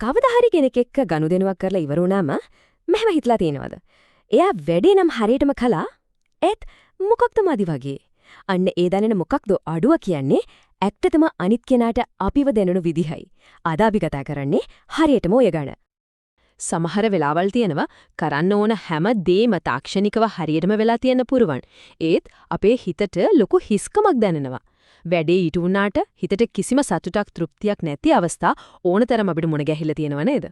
කවදා හරි කෙනෙක් එක්ක ගනුදෙනුවක් කරලා ඉවර වුණාම මෙහෙම හිතලා තියෙනවද? එයා වැඩේ නම් හරියටම කළා. ඒත් මොකක්ද මදි වගේ. අන්න ඒ දැනෙන මොකක්ද අඩුව කියන්නේ ඇත්තටම අනිත් කෙනාට අපිව දැනන විදිහයි. අද අපි කතා කරන්නේ හරියටම ඔය ගැන. සමහර වෙලාවල් තියෙනවා කරන්න ඕන හැම දෙයක්ම තාක්ෂණිකව හරියටම වෙලා තියෙන පුරුවන්. ඒත් අපේ හිතට ලොකු හිස්කමක් දැනෙනවා. වැඩේ ඊට වුණාට හිතට කිසිම සතුටක් තෘප්තියක් නැති අවස්ථා ඕනතරම් අපිට මුණ ගැහිලා තියෙනව නේද?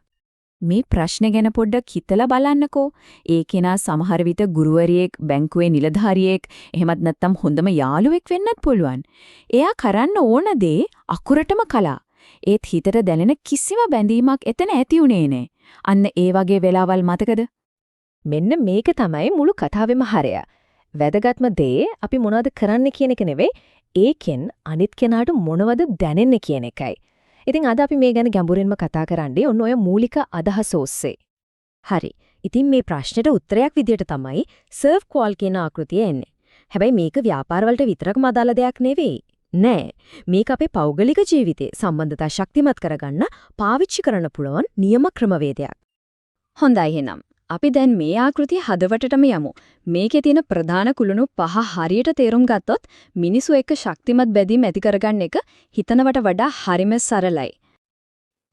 මේ ප්‍රශ්නේ ගැන පොඩ්ඩක් හිතලා බලන්නකෝ. ඒ කෙනා සමහර විට ගුරුවරියෙක්, බැංකුවේ නිලධාරියෙක්, එහෙමත් නැත්නම් හොඳම යාළුවෙක් වෙන්නත් පුළුවන්. එයා කරන්න ඕන දේ අකුරටම කළා. ඒත් හිතට දැනෙන කිසිම බැඳීමක් එතන ඇති උනේ නෑ. අන්න ඒ වගේ වෙලාවල් මතකද? මෙන්න මේක තමයි මුළු කතාවෙම හරය. වැදගත්ම දේ අපි මොනවද කරන්න කියන එක නෙවෙයි, ඒකෙන් අනිත් කෙනාට මොනවද දැනෙන්නේ කියන එකයි. ඉතින් අද අපි මේ ගැන ගැඹුරින්ම කතා කරන්නේ ඔන්න ඔය මූලික අදහස ඔස්සේ. හරි. ඉතින් මේ ප්‍රශ්නෙට උත්තරයක් විදියට තමයි සර්ව් කෝල් කියන ආකෘතිය එන්නේ. හැබැයි මේක ව්‍යාපාර වලට විතරක්ම අදාළ දෙයක් නෙවෙයි. නෑ. මේක අපේ පෞද්ගලික ජීවිතේ සම්බන්ධතා ශක්තිමත් කරගන්න පාවිච්චි කරන්න පුළුවන් නියම ක්‍රමවේදයක්. හොඳයි එහෙනම්. අපි දැන් මේ ආකෘතිය හදවතටම යමු. මේකේ තියෙන ප්‍රධාන කුළුණු 5 හරියට තේරුම් ගත්තොත් මිනිසු එක්ක ශක්තිමත් බැඳීම් ඇති කරගන්න එක හිතනවට වඩා හරිම සරලයි.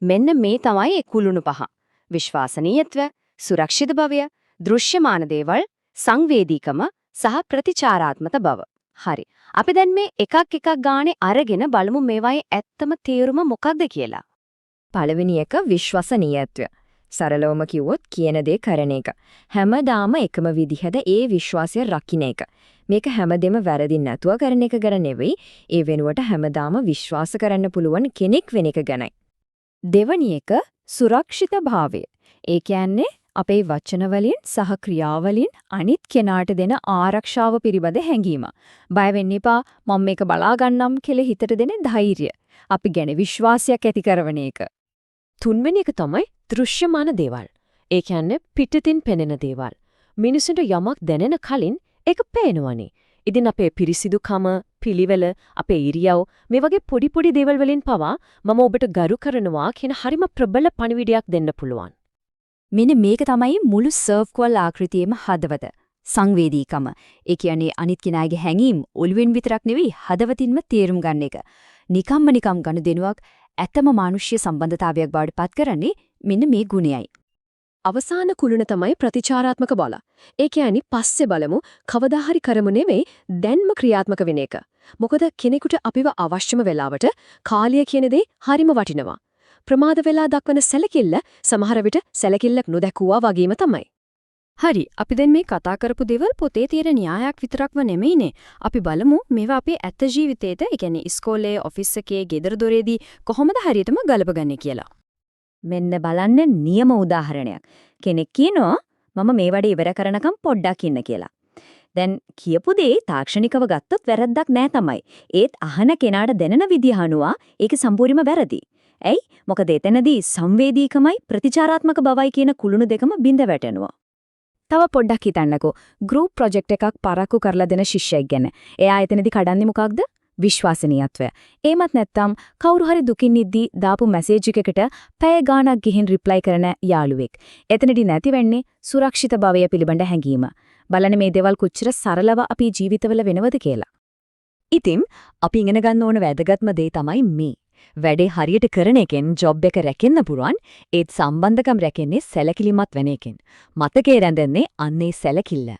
මෙන්න මේ තමයි ඒ කුළුණු 5. විශ්වාසනීයත්වය, සුරක්ෂිත භවය, දෘශ්‍යමාන දේවල්, සංවේදීකම සහ ප්‍රතිචාරාත්මක බව. හරි. අපි දැන් මේ එකක් ගානේ අරගෙන බලමු මේවායේ ඇත්තම තේරුම මොකක්ද කියලා. පළවෙනි එක විශ්වාසනීයත්වය. සරලවම කිව්වොත් කියන දේ කරන එක. හැමදාම එකම විදිහට ඒ විශ්වාසය රකින්න එක. මේක හැමදේම වැරදින් නැතුව කරන එක ගැන නෙවෙයි, ඒ වෙනුවට හැමදාම විශ්වාස කරන්න පුළුවන් කෙනෙක් වෙන එක ගැනයි. දෙවැනි එක සුරක්ෂිත භාවය. ඒ කියන්නේ අපේ වචන වලින් සහ ක්‍රියාවලින් අනිත් කෙනාට දෙන ආරක්ෂාව පිළිබඳ හැඟීම. බය වෙන්න එපා, මම මේක බලා ගන්නම් කියලා හිතට දෙන ධෛර්යය. අපි ගැන විශ්වාසයක් ඇති කරන එක. තුන්වෙනි එක තමයි දෘශ්‍යමාන දේවල්. ඒ කියන්නේ පිටතින් පෙනෙන දේවල්. මිනිසුන්ට යමක් දැනෙන කලින් ඒක පේනවනේ. ඉතින් අපේ පිරිසිදුකම, පිළිවෙල, අපේ ඉරියව් මේ වගේ පොඩි දේවල් වලින් පවා මම ඔබට ගරු කරනවා කියන හරිම ප්‍රබල පණිවිඩයක් දෙන්න පුළුවන්. මෙන්න මේක තමයි මුළු සර්ව් කෝල් ආකෘතියේම හදවත. සංවේදීකම. ඒ කියන්නේ අනිත් කෙනාගේ හැඟීම් ඔළුවෙන් විතරක් නෙවෙයි හදවතින්ම තේරුම් ගන්න එක. නිකම් ගනුදෙනුවක් ඇත්තම මානුෂ්‍ය සම්බන්ධතාවයක් බවට පත් කරන්නේ මෙන්න මේ ගුණයයි. අවසාන කුළුණ තමයි ප්‍රතිචාරාත්මක බල. ඒ කියන්නේ පස්සේ බලමු, කවදා හරි කරමු නෙවෙයි, දැන්ම ක්‍රියාත්මක වෙන එක. මොකද කෙනෙකුට අපිව අවශ්‍යම වෙලාවට කාලය කියන දේ හරිම වටිනවා. ප්‍රමාද වෙලා දක්වන සැලකිල්ල සමහර විට සැලකිල්ලක් නොදැකුවා වගේම තමයි. හරි, අපි දැන් මේ කතා කරපු දේවල් පොතේ තියෙන න්‍යායක් විතරක්ම නෙමෙයිනේ. අපි බලමු මේවා අපේ ඇත්ත ජීවිතේට, ඒ කියන්නේ ඉස්කෝලේ, ඔෆිස් එකේ, ගෙදර දොරේදී කොහොමද හරියටම ගලපගන්නේ කියලා. මෙන්න බලන්න නියම උදාහරණයක්. කෙනෙක් කියනවා මම මේ වැඩේ ඉවර කරනකම් පොඩ්ඩක් ඉන්න කියලා. දැන් කියපු දේ තාක්ෂණිකව ගත්තොත් වැරද්දක් නෑ තමයි. ඒත් අහන කෙනාට දැනෙන විදිහ අනුව ඒක සම්පූර්ණයෙන්ම වැරදි. ඇයි? මොකද එතනදී සංවේදීකමයි ප්‍රතිචාරාත්මක බවයි කියන කුළුණු දෙකම බිඳ වැටෙනවා. තව පොඩ්ඩක් හිතන්නකෝ. ගෲප් ප්‍රොජෙක්ට් එකක් පරක්කු කරලා දෙන ශිෂ්‍යයෙක් ගැන. එයා එතනදී කඩන්නේ මොකක්ද? විශ්වාසනීයත්වය. එහෙමත් නැත්නම් කවුරු හරි දුකින් ඉද්දී දාපු මැසේජ් එකකට පැය ගාණක් ගිහින් රිප්ලයි කරන යාළුවෙක්. එතනදී නැති වෙන්නේ සුරක්ෂිත භවය පිළිබඳ හැඟීම. බලන්න මේ දේවල් කොච්චර සරලව අපි ජීවිතවල වෙනවද කියලා. ඉතින් අපි ඉගෙන ගන්න ඕන වැදගත්ම දේ තමයි මේ. වැඩේ හරියට කරන එකෙන් ජොබ් එක රැකෙන්න පුරුවන්, ඒත් සම්බන්ධකම් රැකෙන්නේ සැලකිලිමත් වෙන එකෙන්. මතකේ රැඳෙන්නේ අන්නේ සැලකිල්ල.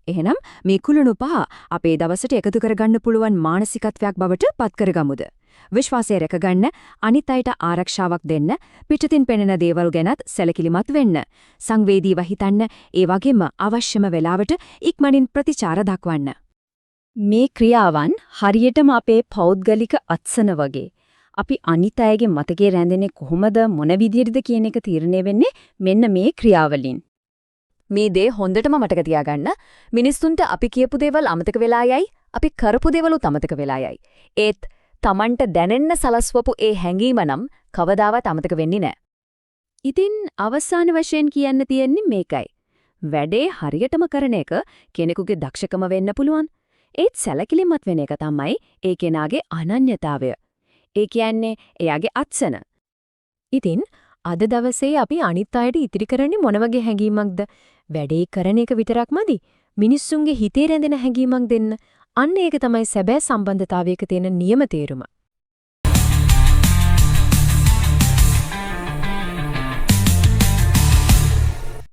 එහෙනම් මේ කුළුණු 5 අපේ දවසට එකතු කරගන්න පුළුවන් මානසිකත්වයක් බවට පත් කරගමුද? විශ්වාසය රැකගන්න, අනිත් අයට ආරක්ෂාවක් දෙන්න, පිටතින් පෙනෙන දේවල් ගැනත් සැලකිලිමත් වෙන්න, සංවේදීව හිතන්න, ඒ වගේම අවශ්‍යම වෙලාවට ඉක්මනින් ප්‍රතිචාර දක්වන්න. මේ ක්‍රියාවන් හරියටම අපේ පෞද්ගලික අත්සන වගේ. අපි අනිත් අයගේ මතකේ රැඳෙන්නේ කොහොමද, මොන විදිහටද කියන එක තීරණය වෙන්නේ මෙන්න මේ ක්‍රියාවලින්. මේ දේ හොඳටම මතක තියාගන්න. මිනිස්සුන්ට අපි කියපු දේවල් අමතක වෙලා යයි, අපි කරපු දේවලුත් අමතක වෙලා යයි. ඒත් Tamanට දැනෙන්න සලස්වපු ඒ හැඟීම නම් කවදාවත් අමතක වෙන්නේ නැහැ. ඉතින් අවසාන වශයෙන් කියන්න තියෙන්නේ මේකයි. වැඩේ හරියටම කරන එක කෙනෙකුගේ දක්ෂකම වෙන්න පුළුවන්. ඒත් සැලකිලිමත් වෙන එක තමයි ඒ කෙනාගේ අනන්‍යතාවය. ඒ කියන්නේ එයාගේ අත්සන. ඉතින් අද දවසේ අපි අනිත් අයට ඉතිරි කරන්නේ මොන වගේ හැඟීමක්ද? වැඩේ කරන එක විතරක්මදි. මිනිස්සුන්ගේ හිතේ රැඳෙන හැඟීමක් දෙන්න. අන්න ඒක තමයි සැබෑ සම්බන්ධතාවයක තියෙන නියම තේරුම.